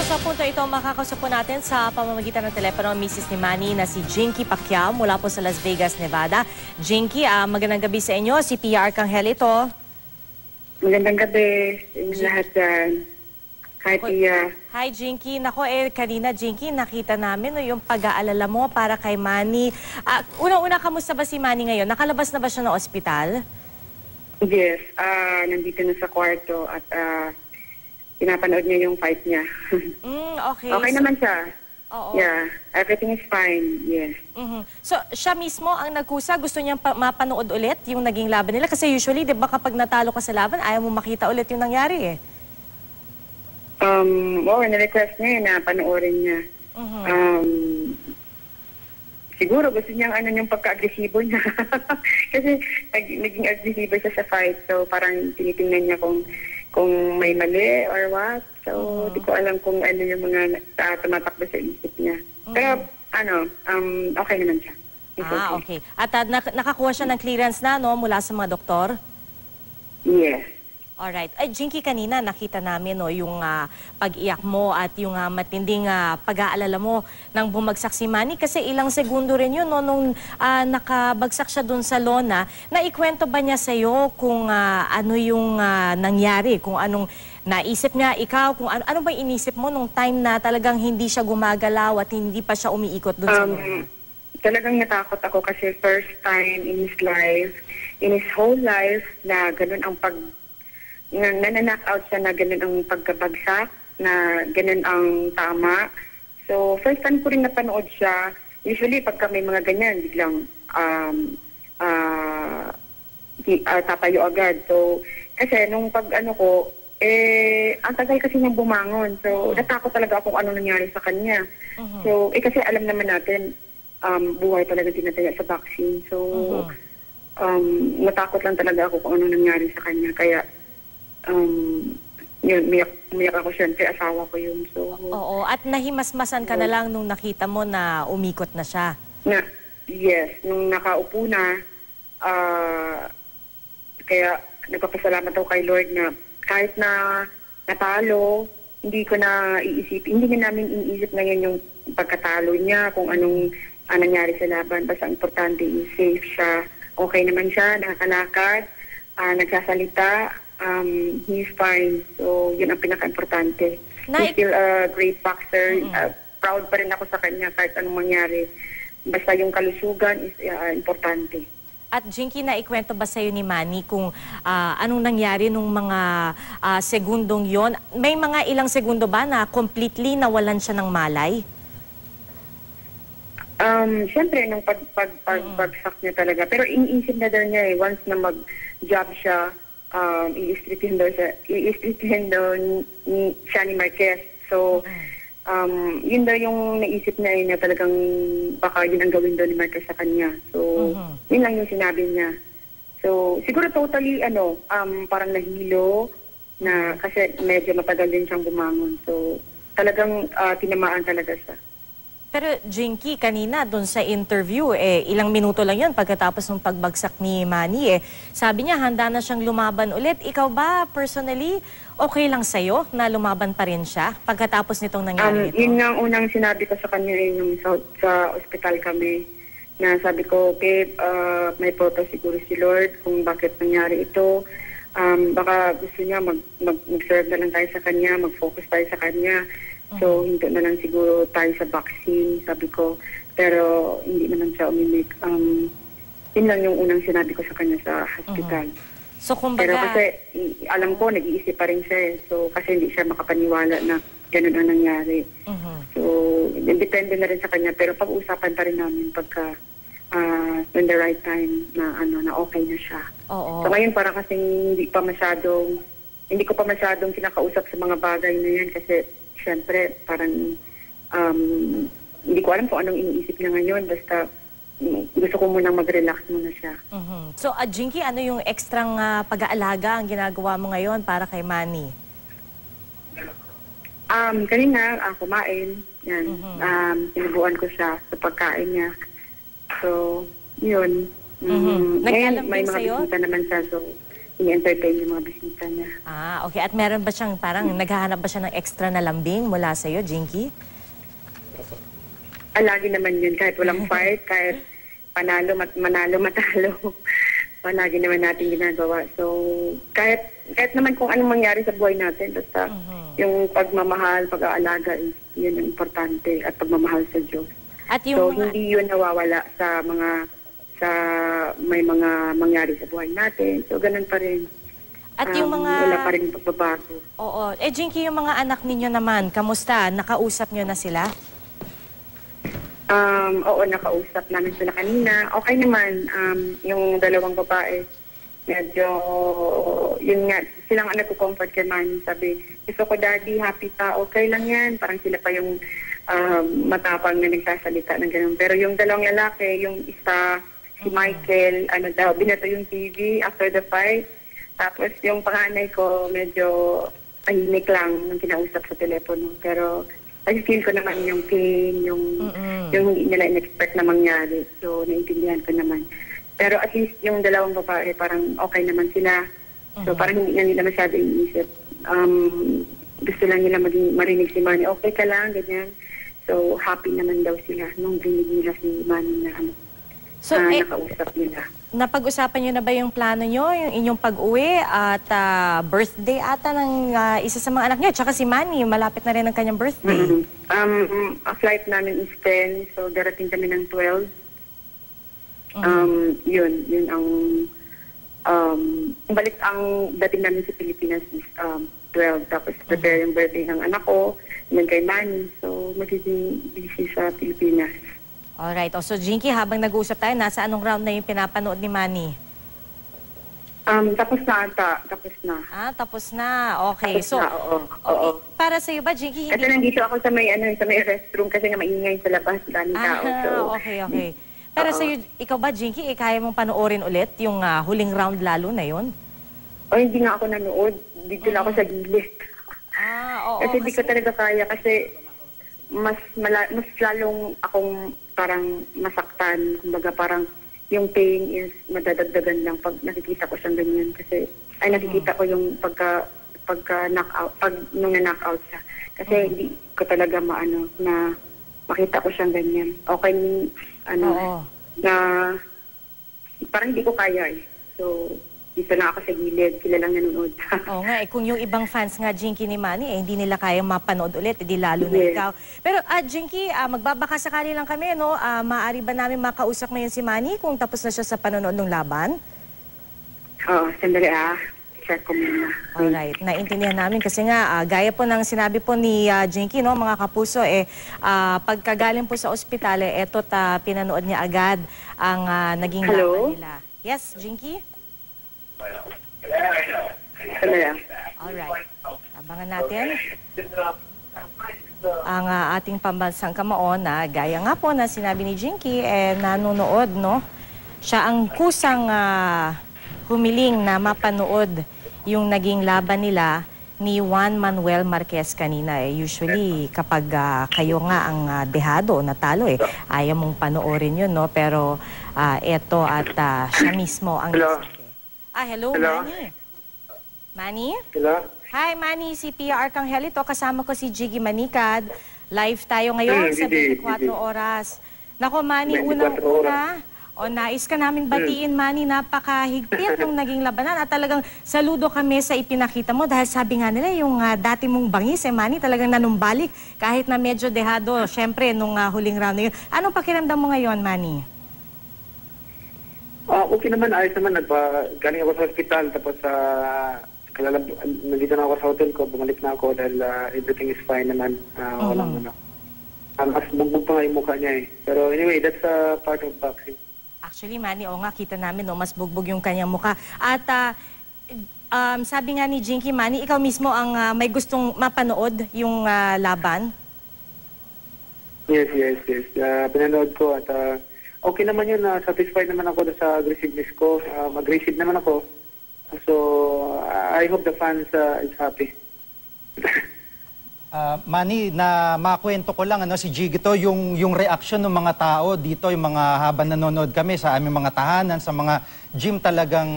Sa punto ito, makakausap po natin sa pamamagitan ng telepono ang misis ni Manny na si Jinky Pacquiao mula po sa Las Vegas, Nevada. Jinky, magandang gabi sa inyo. Si Pia Arcangel ito. Magandang gabi sa inyo lahat dyan. Hi, Pia. Hi, Jinky. Nako, kanina, Jinky, nakita namin yung pag-aalala mo para kay Manny. Una-una, kamusta ba si Manny ngayon? Nakalabas na ba siya ng ospital? Yes, nandito na sa kwarto at pinapanood niya yung fight niya. Okay. Okay naman siya. Oo. Yeah, everything is fine, yes. So, siya mismo ang nagkusa, gusto niyang mapanood ulit yung naging laban nila? Kasi usually, di ba kapag natalo ka sa laban, ayaw mo makita ulit yung nangyari eh. Na-request niya na panoorin niya. Siguro gusto niyang yung pagka-agresibo niya. Kasi naging agresibo siya sa fight. So parang tinitingnan niya kung may mali or what. So di ko alam kung ano yung mga tumatakbo sa isip niya. Pero okay naman siya. Okay. At nakakuha siya ng clearance na mula sa mga doktor? Yes. Alright. Jinky, kanina nakita namin yung pag-iyak mo at yung matinding pag-aalala mo nang bumagsak si Manny. Kasi ilang segundo rin yun nung nakabagsak siya dun sa lona. Naikwento ba niya sa'yo kung ano yung nangyari? Kung anong naisip niya, ikaw, kung ano ba inisip mo nung time na talagang hindi siya gumagalaw at hindi pa siya umiikot dun sa lona? Talagang natakot ako kasi first time in his life, in his whole life, na ganun ang knock out siya na ganun ang pagkabagsak, na ganun ang tama. So, first time ko rin napanood siya. Usually, pagka may mga ganyan, biglang tatayo agad. So, kasi nung ang tagal kasi niyang bumangon. So, natakot talaga kung ano nangyari sa kanya. So, kasi alam naman natin, buhay talaga tinataya sa vaccine. So, natakot lang talaga ako kung ano nangyari sa kanya. Kaya, yun, umiyak ako syempre, asawa ko yun. So, oo, at nahimasmasan ka na lang nung nakita mo na umikot na siya. Yes, nung nakaupo na, kaya nagpapasalamat ako kay Lord na kahit na natalo, hindi namin iniisip ngayon yung pagkatalo niya, kung anong nangyari sa laban. Basta importante, safe siya, okay naman siya, nakakalakad, nagsasalita, he's fine. So, yun ang pinaka-importante. He's still a great boxer. Proud pa rin ako sa kanya kahit anong mangyari. Basta yung kalusugan is importante. At Jinky, naikwento ba sa'yo ni Manny kung anong nangyari nung mga segundong yon? May mga ilang segundo ba na completely nawalan siya ng malay? Siyempre, nung pagbagsak niya talaga. Pero iniisip na daw niya once na mag-job siya, i-streetin daw siya ni Marquez. So, yun daw yung naisip niya na talagang baka yun ang gawin daw ni Marquez sa kanya. So, yun lang yung sinabi niya. So, siguro totally, parang nahilo na kasi medyo matagal din siyang bumangon. So, talagang tinamaan talaga siya. Pero Jinky, kanina doon sa interview, ilang minuto lang yun pagkatapos ng pagbagsak ni Manny. Sabi niya, handa na siyang lumaban ulit. Ikaw ba, personally, okay lang sa'yo na lumaban pa rin siya pagkatapos nitong nangyari ito? Yun nga unang sinabi ko sa kanya nung sa ospital kami, na sabi ko, Babe, may purpose siguro si Lord kung bakit nangyari ito. Baka gusto niya mag-serve na lang tayo sa kanya, mag-focus tayo sa kanya. So, hindi na lang siguro tayo sa vaccine, sabi ko. Pero, hindi naman siya umimik. Yun lang yung unang sinabi ko sa kanya sa hospital. So, kumbaga... Pero kasi, alam ko, nag-iisip pa rin siya. So, kasi hindi siya makapaniwala na ganun ang nangyari. So, depende na rin sa kanya. Pero pag-uusapan pa rin namin pagka in the right time na okay na siya. So, ngayon parang kasing hindi ko pa masyadong kinakausap sa mga bagay na yan kasi siyempre, parang hindi ko alam kung anong iniisip niya ngayon. Basta gusto ko munang mag-relax muna siya. So, Jinky, ano yung ekstrang pag-aalaga ang ginagawa mo ngayon para kay Manny? Kanina, kumain. Yan. Sinubuan ko siya sa pagkain niya. So, yun. Ngayon, may mga bisita naman siya. So, i-entertain yung mga bisita niya. Ah, okay. At meron ba siyang parang naghahanap ba siya ng extra na lambing mula sa iyo, Jinky? Lagi naman yun, kahit walang fight, kahit manalo, matalo. Lagi naman natin ginagawa. So, kahit naman kung anong mangyari sa buhay natin, basta yung pagmamahal, pag-aalaga, yun ang importante, at pagmamahal sa Diyos. At So, yung hindi yun nawawala sa may mga mangyari sa buhay natin. So, ganun pa rin. at yung mga Wala pa rin pagbabago. Oo. Eh, Jinky, yung mga anak ninyo naman, kamusta? Nakausap nyo na sila? Oo, nakausap namin sila kanina. Okay naman, yung dalawang babae, medyo, yun nga, silang nagko-comfort kay Manny. Sabi, gusto ko daddy, happy ka, okay lang yan. Parang sila pa yung matapang na nagsasalita ng ganun. Pero yung dalawang lalaki, yung isa, si Michael, binato yung TV after the fight. Tapos yung panganay ko, medyo tahimik lang nung kinausap sa telepono. Pero I feel ko naman yung pain, yung hindi nila in-expect na mangyari. So, naiintindihan ko naman. Pero at least yung dalawang babae, parang okay naman sila. So, parang hindi na nila masyado iniisip. Gusto lang nila marinig si Manny, okay ka lang, ganyan. So, happy naman daw sila nung rinig nila si Manny na nakausap nila. Napag-usapan nyo na ba yung plano nyo, yung inyong pag-uwi at birthday ata ng isa sa mga anak nyo? Tsaka si Manny, malapit na rin ang kanyang birthday. A flight namin is 10, so darating kami ng 12. Yun ang balik ang dating namin sa Pilipinas is 12. Tapos prepare yung birthday ng anak ko, yun kay Manny. So magiging busy sa Pilipinas. Alright. So, Jinky, habang nag-uusap tayo, nasa anong round na yung pinapanood ni Manny? Tapos na ata. Tapos na. Ah, tapos na. Okay. Tapos So, na, oo. okay. Para sa iyo ba, Jinky? Kasi nandito ako sa may restroom kasi nga maingay sa labas, daming tao. So, Okay. Para sa iyo, ikaw ba, Jinky, kaya mong panoorin ulit yung huling round lalo na yun? o hindi nga ako nanood. Dito lang ako sa gilid. Oo. Kasi hindi ko talaga kaya kasi mas lalong akong parang masaktan. Kumbaga parang yung pain is madadagdagan lang pag nakikita ko siyang ganyan. Kasi nakikita ko yung pagka knockout, nung na-knockout siya. Kasi hindi ko talaga na makita ko siyang ganyan. Okay, na parang hindi ko kaya eh. So, dito lang ako sa gilid, sila lang nanonood. Oo nga, kung yung ibang fans nga, Jinky, ni Manny, hindi nila kaya mapanood ulit, hindi lalo na ikaw. Pero, Jinky, magbabaka sakali lang kami, no? Maaari ba namin makausap ngayon si Manny kung tapos na siya sa panonood ng laban? Oo, sandali check ko muna. Alright, naintindihan namin kasi nga, gaya po ng sinabi po ni Jinky, no, mga kapuso, pagkagaling po sa ospital, eto't pinanood niya agad ang naging laban nila. Yes, Jinky? Alright. Abangan natin ang ating pambansang kamaon na gaya nga po na sinabi ni Jinky, nanonood, no? Siya ang kusang humiling na mapanood yung naging laban nila ni Juan Manuel Marquez kanina. Usually, kapag kayo nga ang dehado, natalo ayaw mong panoorin yun, no? Pero eto at siya mismo ang nasabi. Hello, Manny. Manny? Hello? Hi, Manny. Si Pia Arcangel ito. Kasama ko si Jiggy Manicad. Live tayo ngayon sa 24 oras. Nako, Manny, unang-una, nais ka namin batiin, Manny. Napakahigpit nung naging labanan. At talagang saludo kami sa ipinakita mo. Dahil sabi nga nila, yung dati mong bangis, Manny, talagang nanumbalik. Kahit na medyo dehado, syempre, nung huling round na yun. Anong pakiramdam mo ngayon, Manny? Okay naman, ayos naman. Galing ako sa hospital, tapos nandito na ako sa hotel ko, bumalik na ako dahil everything is fine naman. Walang mas bugbog pa nga yung mukha niya eh. Pero anyway, that's part of boxing. Actually, Manny, nga, kita namin, no, mas bugbog yung kanyang mukha. At sabi nga ni Jinky, Manny, ikaw mismo ang may gustong mapanood yung laban? Yes. Pinanood ko at okay naman yun, satisfied naman ako sa aggressiveness ko. Aggressive naman ako. So, I hope the fans is happy. Manny, na makwento ko lang, si Jiggy to, yung reaction ng mga tao dito, yung mga habang nanonood kami sa aming mga tahanan, sa mga gym talagang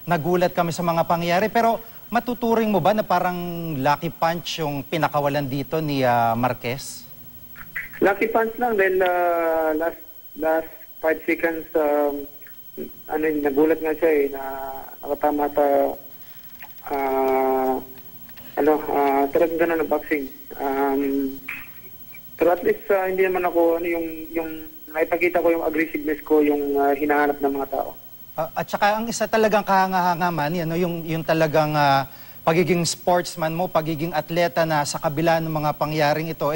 nagulat kami sa mga pangyayari. Pero matuturing mo ba na parang lucky punch yung pinakawalan dito ni Marquez? Lucky punch lang dahil last 5 seconds, nagulat nga siya na nakatama sa talagang ganun ang boxing. Pero at least hindi naman ako yung naipakita ko yung aggressiveness ko, yung hinahanap ng mga tao. At saka ang isa talagang kahanga-hanga man, yung talagang pagiging sportsman mo, pagiging atleta na sa kabila ng mga pangyaring ito,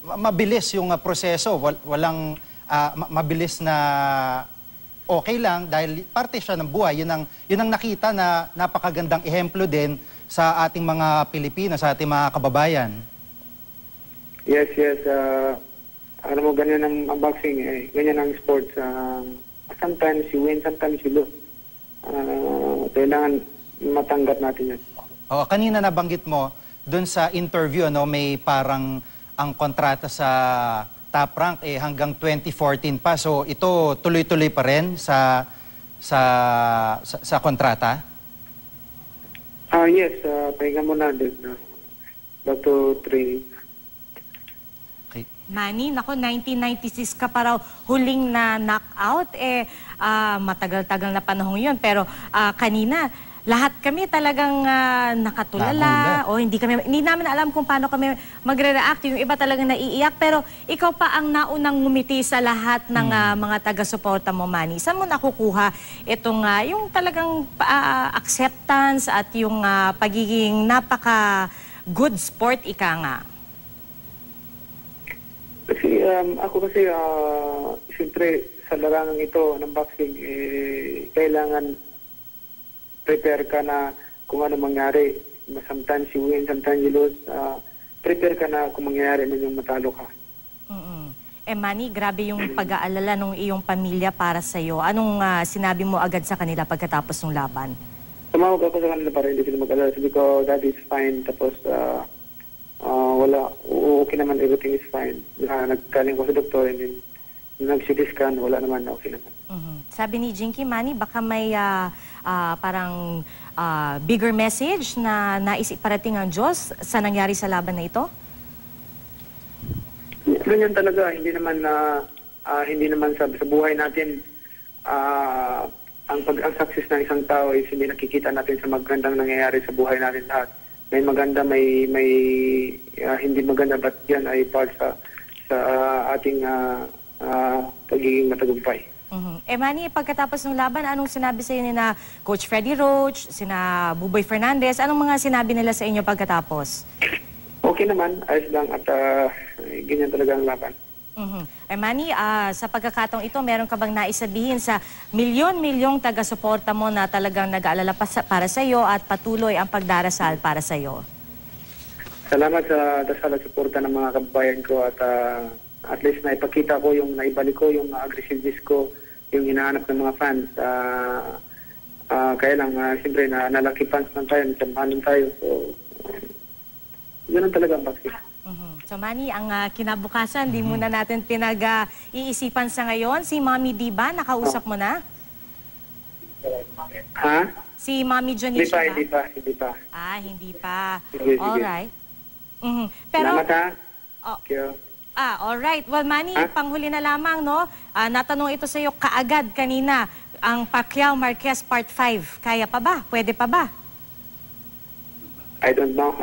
mabilis yung proseso. Walang mabilis na okay lang dahil parte siya ng buhay. Yun ang nakita na napakagandang ehemplo din sa ating mga Pilipino, sa ating mga kababayan. Yes. Alam mo, ganyan ang boxing, ganyan ang sports. Sometimes you win, sometimes you lose. Kailangan matanggap natin yan. Kanina nabanggit mo, dun sa interview, may parang ang kontrata sa Top Rank hanggang 2014 pa. So ito tuloy-tuloy pa rin sa kontrata? Yes, pahinga muna din. Back to training. Okay. Manny, nako, 1996 ka pa raw huling na knockout. Matagal-tagal na panahon yun. Pero kanina, lahat kami talagang nakatulala. O hindi namin alam kung paano kami magre-react. Yung iba talagang naiiyak. Pero ikaw pa ang naunang ngumiti sa lahat ng mga taga-suporta mo, Manny. Saan mo nakukuha itong yung talagang acceptance at yung pagiging napaka-good sport, ika nga? Kasi ako siyempre sa larangang ito ng boxing, kailangan prepare ka na kung ano mangyari. Sometimes you win, sometimes you lose. Prepare ka na kung mangyayari na yung matalo ka. Manny, grabe yung pag-aalala ng iyong pamilya para sa'yo. Anong sinabi mo agad sa kanila pagkatapos ng laban? Tumawag ako sa kanila para hindi sila mag-alala. Sabi ko, Daddy is fine. Tapos, wala. Okay naman, everything is fine. Nagkaling ko sa doktor and then nag-CT scan, wala naman, okay naman. Sabi ni Jinky, Manny, baka may parang bigger message na nais iparating ang Diyos sa nangyari sa laban na ito? Ganyan talaga, hindi naman sa buhay natin ang success ng isang tao is hindi nakikita natin sa magandang nangyayari sa buhay natin lahat. May maganda, may hindi maganda, but yan ay part sa ating pagiging matagumpay. Manny, pagkatapos ng laban, anong sinabi sa inyo na Coach Freddie Roach, sina Buboy Fernandez, anong mga sinabi nila sa inyo pagkatapos? Okay naman, ayos lang at ganyan talaga ang laban. Manny, sa pagkakataong ito, meron ka bang naisabihin sa milyon-milyong taga-suporta mo na talagang nag-aalala para sa iyo at patuloy ang pagdarasal para sa iyo? Salamat sa dasal at suporta ng mga kababayan ko at least naipakita ko naibalik ko yung aggressiveness ko, yung hinahanap ng mga fans. Kaya lang, siyempre, nalaki fans lang tayo, nagsambahan tayo. So, ganun talaga ang boxing. So, Manny, ang kinabukasan, di muna natin pinag-iisipan sa ngayon. Si Mommy Diba, nakausap mo na? Ha? Si Mommy Jonisha ba? Hindi pa. Hindi pa. Sige. Alright. Pero, Salamat ha. Oh. Thank you. Alright. Well, Manny, panghuli na lamang, no? Natanong ito sa iyo kaagad kanina, ang Pacquiao Marquez Part 5. Kaya pa ba? Pwede pa ba? I don't know.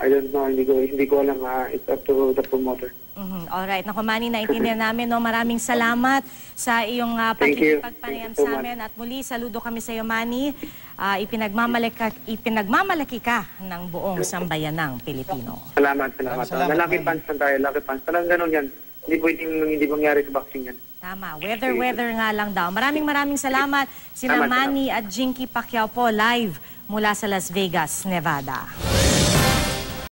Hindi ko alam. It's up to the promoter. Alright. Naku, Manny, naintindihan namin, no? Maraming salamat sa iyong pagkikipagpanayam Thank you so sa amin. At muli, saludo kami sa iyo, Manny. Ipinagmamalaki ka ng buong sambayanang Pilipino. Salamat. Lalaki Manny. fans lang tayo. Lalaki fans. Talagang ganun yan. Hindi pwedeng hindi mangyari sa boxing yan. Tama. Weather nga lang daw. Maraming salamat. Sina Salamat. Manny at Jinky Pacquiao po live mula sa Las Vegas, Nevada.